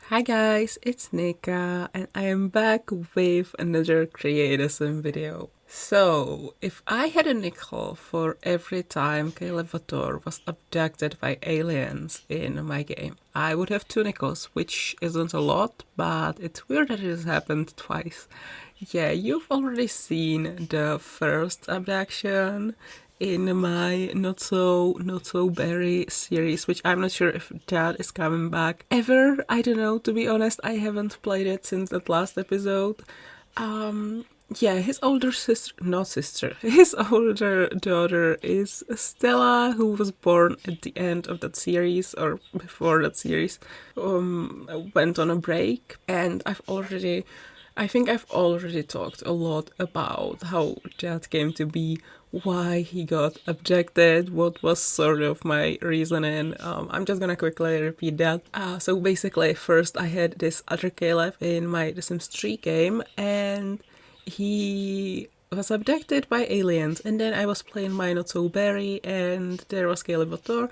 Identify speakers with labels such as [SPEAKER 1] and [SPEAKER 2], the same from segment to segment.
[SPEAKER 1] Hi guys, it's Nika and I am back with another Creatism video. So, if I had a nickel for every time Vatore was abducted by aliens in my game, I would have 2 nickels, which isn't a lot, but it's weird that it has happened twice. Yeah, you've already seen the first abduction in my not so berry series, which I'm not sure if that is coming back ever. I don't know, to be honest. I haven't played it since that last episode. Yeah, his older sister, not sister, his older daughter is Stella, who was born at the end of that series or before that series, went on a break. And I think I've already talked a lot about how that came to be, why he got abducted, what was sort of my reasoning. I'm just gonna quickly repeat that. So basically, first I had this other Caleb in my The Sims 3 game, and he was abducted by aliens, and then I was playing my Not So Berry, and there was Caleb Vatore,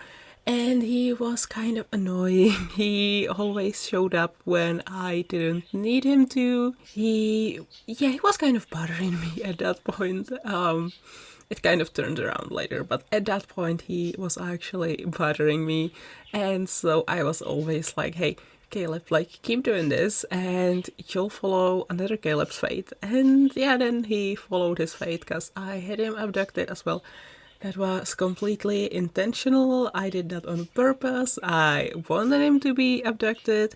[SPEAKER 1] and he was kind of annoying. He always showed up when I didn't need him to. He was kind of bothering me at that point. It kind of turned around later, but at that point he was actually bothering me, and so I was always like, hey, Caleb, like, keep doing this and you'll follow another Caleb's fate. And yeah, then he followed his fate because I had him abducted as well. That was completely intentional. I did that on purpose. I wanted him to be abducted.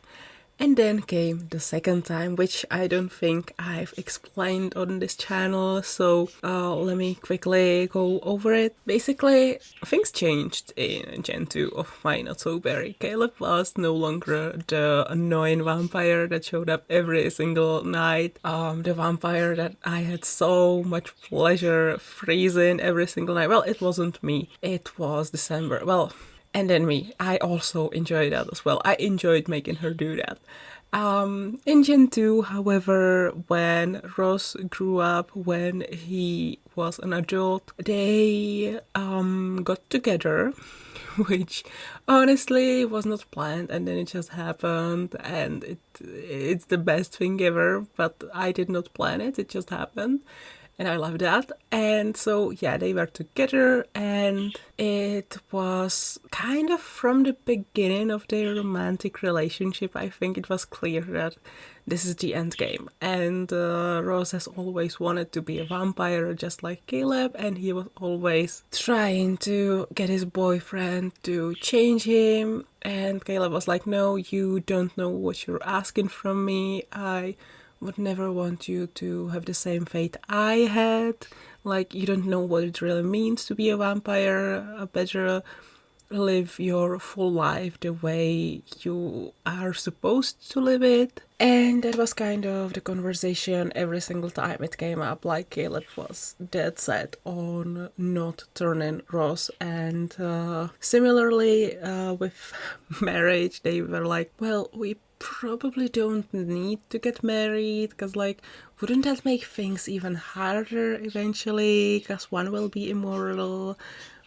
[SPEAKER 1] And then came the second time, which I don't think I've explained on this channel, so let me quickly go over it. Basically, things changed in Gen 2 of my Not So Berry. Caleb was no longer the annoying vampire that showed up every single night, the vampire that I had so much pleasure freezing every single night. Well, it wasn't me, it was December. Well, and then me. I also enjoyed that as well. I enjoyed making her do that. In Gen 2, however, when Ross grew up, when he was an adult, they got together, which honestly was not planned, and then it just happened, and it's the best thing ever, but I did not plan it, it just happened. And I love that. And so, yeah, they were together, and it was kind of from the beginning of their romantic relationship. I think it was clear that this is the end game. And Rose has always wanted to be a vampire, just like Caleb, and he was always trying to get his boyfriend to change him. And Caleb was like, no, you don't know what you're asking from me. I would never want you to have the same fate I had. Like, you don't know what it really means to be a vampire. Better live your full life the way you are supposed to live it. And that was kind of the conversation every single time it came up. Like, Caleb was dead set on not turning Ross, and similarly with marriage, they were like, well, we probably don't need to get married, because, like, wouldn't that make things even harder eventually, because one will be immoral,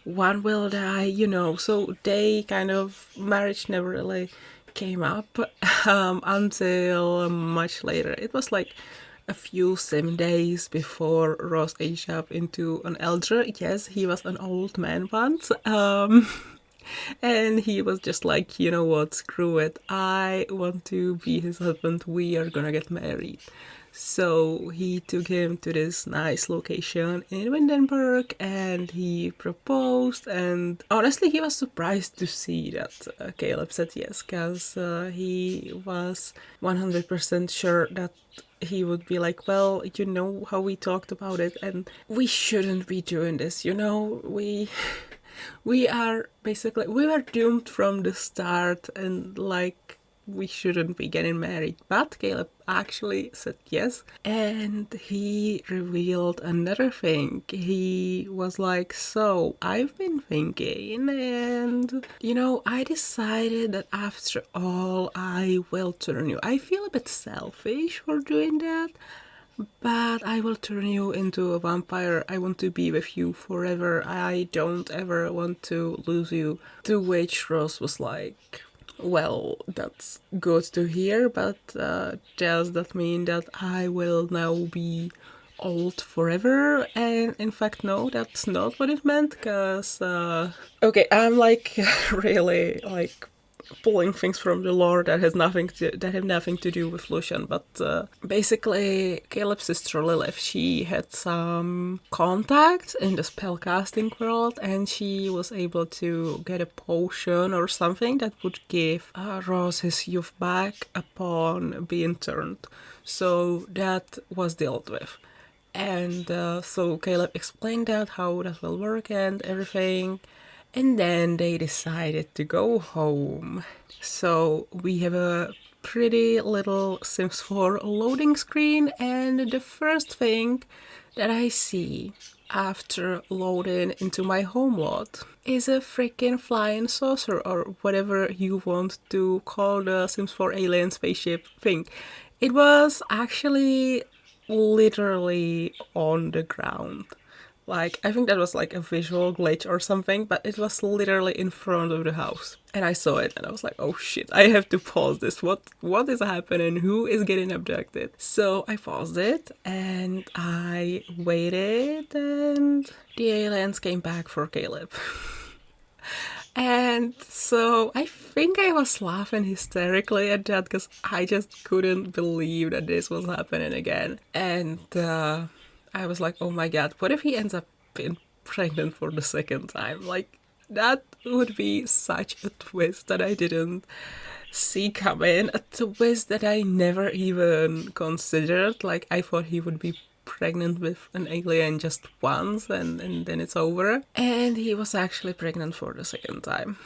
[SPEAKER 1] one will die, so they kind of, marriage never really came up until much later. It was like a few sim days before Ross aged up into an elder. Yes, he was an old man once. And he was just like, you know what, screw it. I want to be his husband. We are gonna get married. So he took him to this nice location in Windenburg, and he proposed. And honestly, he was surprised to see that Caleb said yes, because he was 100% sure that he would be like, well, you know how we talked about it, and we shouldn't be doing this, we were doomed from the start, and like, we shouldn't be getting married. But Caleb actually said yes, and he revealed another thing. He was like, so I've been thinking, and I decided that after all, I will turn you. I feel a bit selfish for doing that, but I will turn you into a vampire. I want to be with you forever. I don't ever want to lose you. To which Rose was like, Well, that's good to hear, but does that mean that I will now be old forever? And in fact, no, that's not what it meant, because, okay, I'm like really like pulling things from the lore that have nothing to do with Lucian. But basically, Caleb's sister Lilith, she had some contacts in the spellcasting world, and she was able to get a potion or something that would give Ross his youth back upon being turned. So that was dealt with. And so Caleb explained that, how that will work and everything. And then they decided to go home. So we have a pretty little Sims 4 loading screen, and the first thing that I see after loading into my home lot is a freaking flying saucer, or whatever you want to call the Sims 4 alien spaceship thing. It was actually literally on the ground. Like, I think that was like a visual glitch or something, but it was literally in front of the house. And I saw it and I was like, oh shit, I have to pause this. What is happening? Who is getting abducted? So I paused it and I waited, and the aliens came back for Caleb. And so I think I was laughing hysterically at that, because I just couldn't believe that this was happening again. And I was like, oh my god, what if he ends up being pregnant for the second time? Like, that would be such a twist that I didn't see coming. A twist that I never even considered. Like, I thought he would be pregnant with an alien just once and then it's over. And he was actually pregnant for the second time.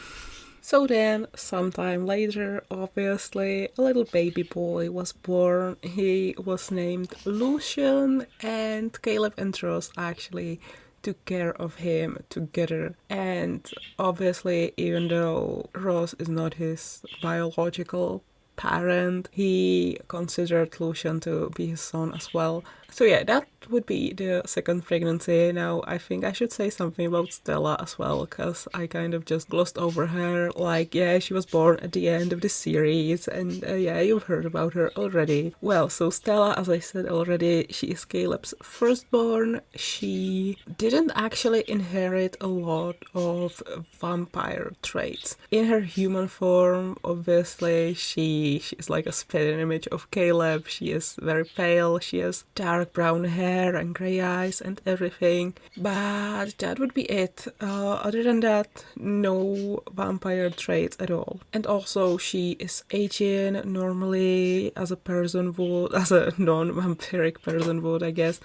[SPEAKER 1] So then, sometime later, obviously, a little baby boy was born. He was named Lucian, and Caleb and Ross actually took care of him together. And obviously, even though Ross is not his biological parent, he considered Lucian to be his son as well. So yeah, that would be the second pregnancy. Now, I think I should say something about Stella as well, because I kind of just glossed over her. Like, yeah, she was born at the end of the series, and yeah, you've heard about her already. Well, so Stella, as I said already, she is Caleb's firstborn. She didn't actually inherit a lot of vampire traits. In her human form, obviously, she's like a spitting image of Caleb. She is very pale, she has dark brown hair and grey eyes and everything, but that would be it. Other than that, no vampire traits at all. And also, she is aging normally, as a person would, as a non-vampiric person would, I guess.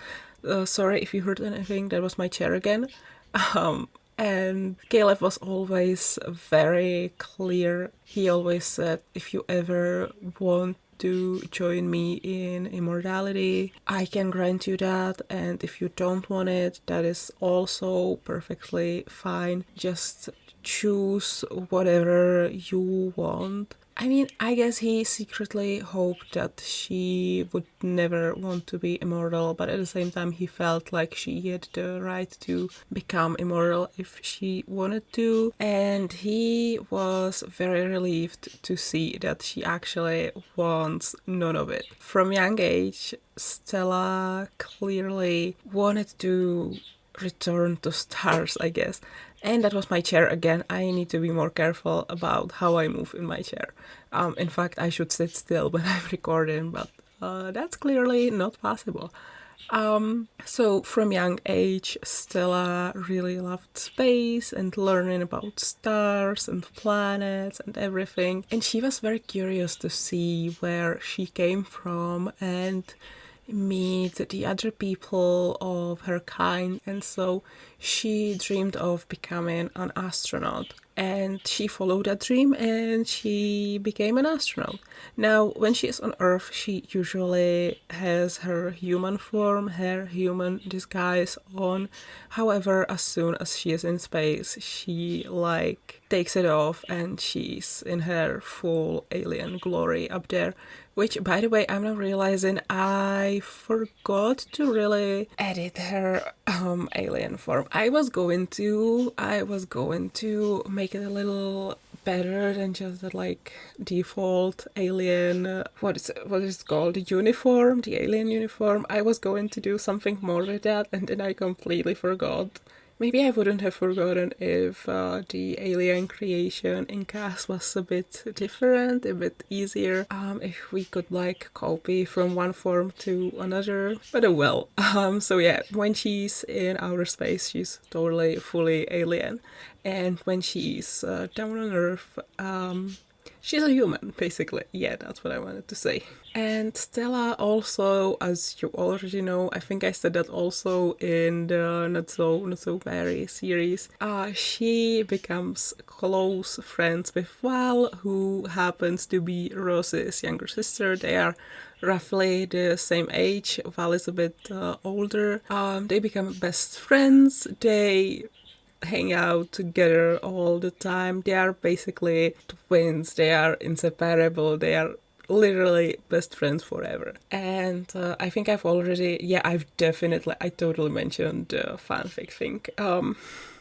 [SPEAKER 1] Sorry if you heard anything, that was my chair again. And Caleb was always very clear. He always said, if you ever want to join me in immortality, I can grant you that, and if you don't want it, that is also perfectly fine. Just choose whatever you want. I mean, I guess he secretly hoped that she would never want to be immortal, but at the same time he felt like she had the right to become immortal if she wanted to, and he was very relieved to see that she actually wants none of it. From young age, Stella clearly wanted to return to stars, I guess. And that was my chair again. I need to be more careful about how I move in my chair. In fact, I should sit still when I'm recording, but that's clearly not possible. So from young age, Stella really loved space and learning about stars and planets and everything. And she was very curious to see where she came from and meet the other people of her kind, and so she dreamed of becoming an astronaut. And she followed that dream and she became an astronaut. Now, when she is on Earth, she usually has her human form, her human disguise on. However, as soon as she is in space, she takes it off and she's in her full alien glory up there. Which, by the way, I'm now realizing I forgot to really edit her alien form. I was going to make it a little better than just the like default alien, what is it called, the uniform, the alien uniform. I was going to do something more with that, and then I completely forgot. Maybe I wouldn't have forgotten if the alien creation in CAS was a bit different, a bit easier, if we could like copy from one form to another, but oh well. So yeah, when she's in outer space, she's totally fully alien, and when she's down on Earth, she's a human, basically. Yeah, that's what I wanted to say. And Stella also, as you already know, I think I said that also in the Not So Mary series, she becomes close friends with Val, who happens to be Rose's younger sister. They are roughly the same age. Val is a bit older. They become best friends. They hang out together all the time. They are basically twins. They are inseparable. They are literally best friends forever. And I think I totally mentioned the fanfic thing.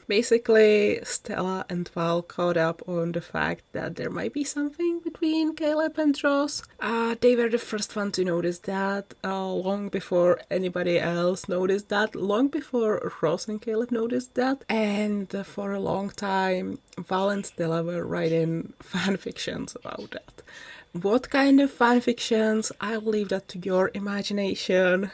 [SPEAKER 1] Basically, Stella and Val caught up on the fact that there might be something between Caleb and Ross. They were the first one to notice that, long before anybody else noticed that, long before Ross and Caleb noticed that. And for a long time, Val and Stella were writing fanfictions about that. What kind of fanfictions? I'll leave that to your imagination.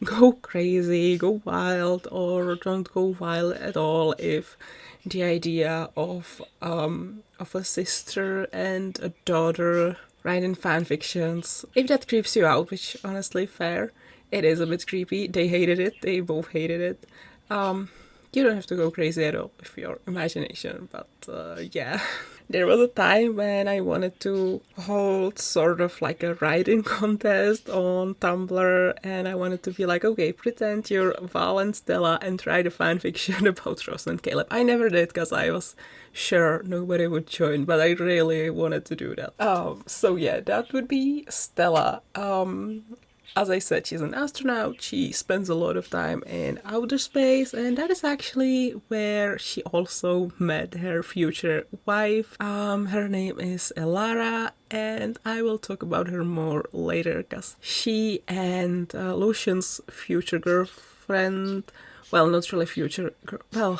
[SPEAKER 1] Go crazy, go wild, or don't go wild at all if the idea of a sister and a daughter writing fanfictions, if that creeps you out, which honestly fair, it is a bit creepy. They hated it, they both hated it. You don't have to go crazy at all with your imagination, but yeah. There was a time when I wanted to hold sort of like a writing contest on Tumblr, and I wanted to be like, okay, pretend you're Val and Stella and write a fanfiction about Ross and Caleb. I never did because I was sure nobody would join, but I really wanted to do that. So yeah, that would be Stella. As I said, she's an astronaut. She spends a lot of time in outer space, and that is actually where she also met her future wife. Her name is Elara, and I will talk about her more later because she and Lucian's future girlfriend, well, not really future girl, well...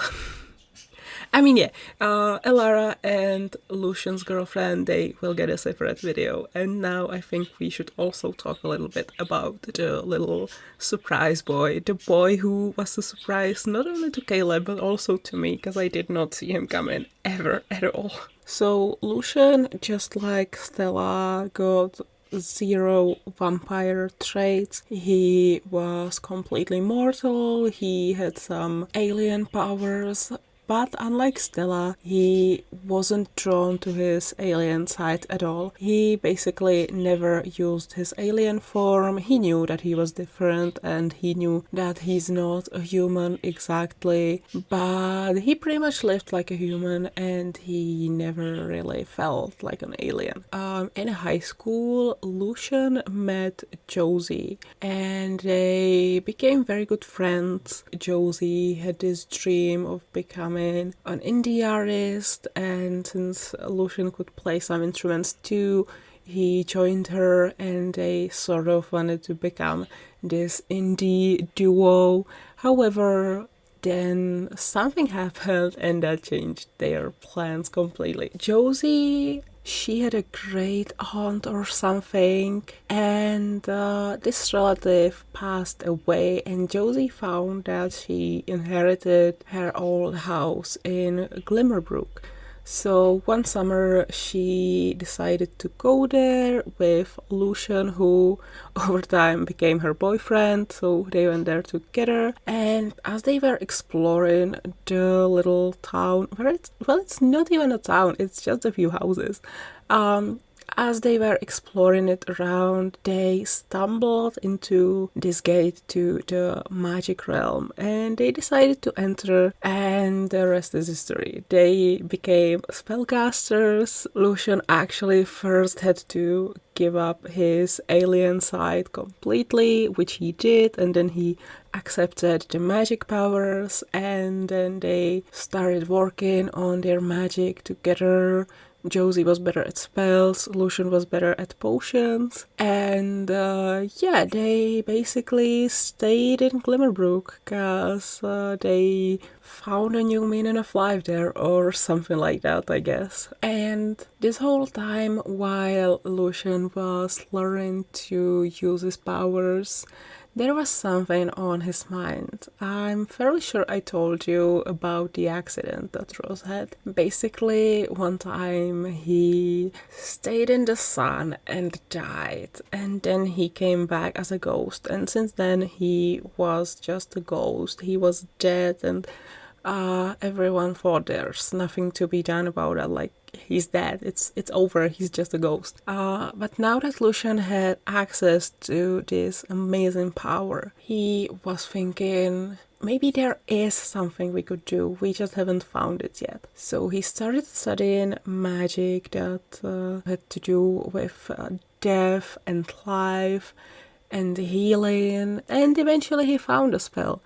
[SPEAKER 1] I mean, yeah, Elara and Lucian's girlfriend, they will get a separate video. And now I think we should also talk a little bit about the little surprise boy. The boy who was a surprise not only to Caleb, but also to me, because I did not see him come in ever at all. So Lucian, just like Stella, got 0 vampire traits. He was completely mortal. He had some alien powers. But unlike Stella, he wasn't drawn to his alien side at all. He basically never used his alien form. He knew that he was different and he knew that he's not a human exactly, but he pretty much lived like a human and he never really felt like an alien. In high school, Lucian met Josie and they became very good friends. Josie had this dream of becoming an indie artist, and since Lucian could play some instruments too, he joined her and they sort of wanted to become this indie duo. However, then something happened and that changed their plans completely. Josie, she had a great aunt or something, and this relative passed away, and Josie found that she inherited her old house in Glimmerbrook. So one summer she decided to go there with Lucian, who over time became her boyfriend, so they went there together. And as they were exploring the little town, it's not even a town, it's just a few houses. As they were exploring it around, they stumbled into this gate to the magic realm and they decided to enter, and the rest is history. They became spellcasters. Lucian actually first had to give up his alien side completely, which he did, and then he accepted the magic powers, and then they started working on their magic together, Josie was better at spells, Lucian was better at potions, and yeah, they basically stayed in Glimmerbrook because they found a new meaning of life there, or something like that, I guess. And this whole time, while Lucian was learning to use his powers, there was something on his mind. I'm fairly sure I told you about the accident that Rose had. Basically, one time he stayed in the sun and died, and then he came back as a ghost, and since then he was just a ghost. He was dead, and everyone thought there's nothing to be done about it, like he's dead, it's over, he's just a ghost. But now that Lucian had access to this amazing power, he was thinking, maybe there is something we could do, we just haven't found it yet. So he started studying magic that had to do with death and life and healing, and eventually he found a spell.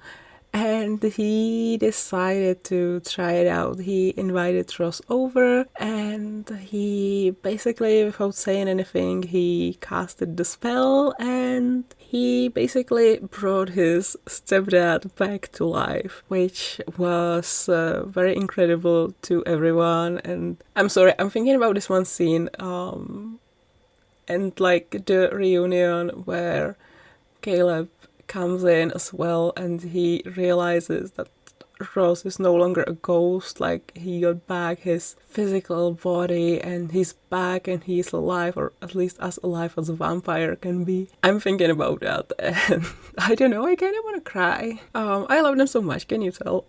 [SPEAKER 1] And he decided to try it out. He invited Ross over, and he basically, without saying anything, he casted the spell, and he basically brought his stepdad back to life, which was very incredible to everyone. And I'm sorry, I'm thinking about this one scene, and like the reunion where Caleb comes in as well, and he realizes that Ross is no longer a ghost, like he got back his physical body and he's back and he's alive, or at least as alive as a vampire can be. I'm thinking about that, and I don't know, I kind of want to cry. I love them so much, can you tell?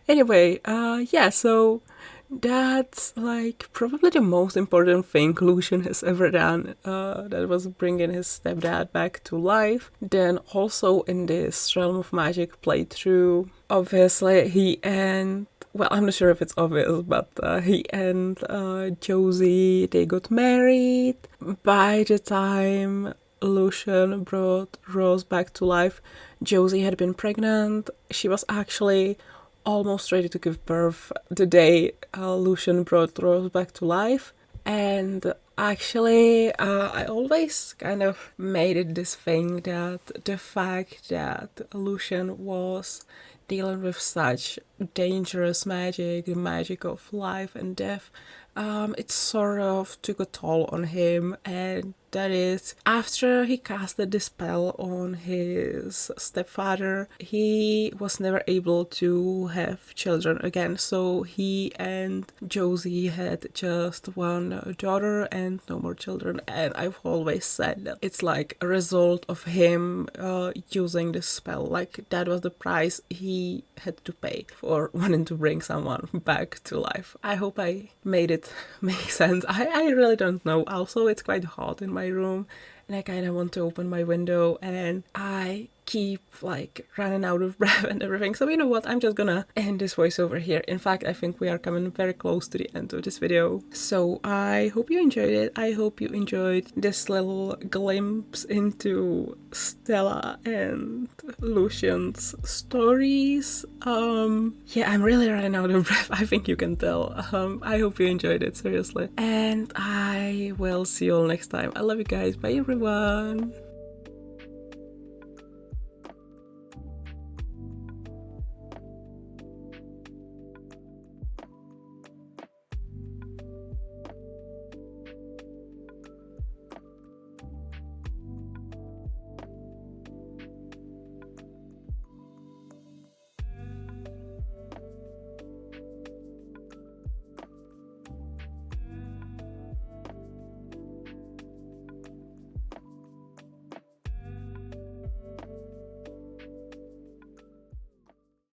[SPEAKER 1] Anyway, yeah, so that's like probably the most important thing Lucian has ever done, that was bringing his stepdad back to life. Then also in this Realm of Magic playthrough, obviously he and, well, I'm not sure if it's obvious, but he and Josie, they got married. By the time Lucian brought Rose back to life, Josie had been pregnant. She was actually almost ready to give birth the day Lucian brought Rose back to life. And actually, I always kind of made it this thing that the fact that Lucian was dealing with such dangerous magic, the magic of life and death, it sort of took a toll on him, and that is, after he casted the spell on his stepfather, he was never able to have children again. So he and Josie had just one daughter and no more children. And I've always said that it's like a result of him using this spell. Like, that was the price he had to pay for wanting to bring someone back to life. I hope I made it make sense. I really don't know. Also, it's quite hot in my room and I kind of want to open my window, and I keep like running out of breath and everything. So you know what, I'm just gonna end this voiceover here. In fact, I think we are coming very close to the end of this video. So I hope you enjoyed it. I hope you enjoyed this little glimpse into Stella and Lucian's stories. Yeah, I'm really running out of breath, I think you can tell. I hope you enjoyed it, seriously. And I will see you all next time. I love you guys. Bye everyone.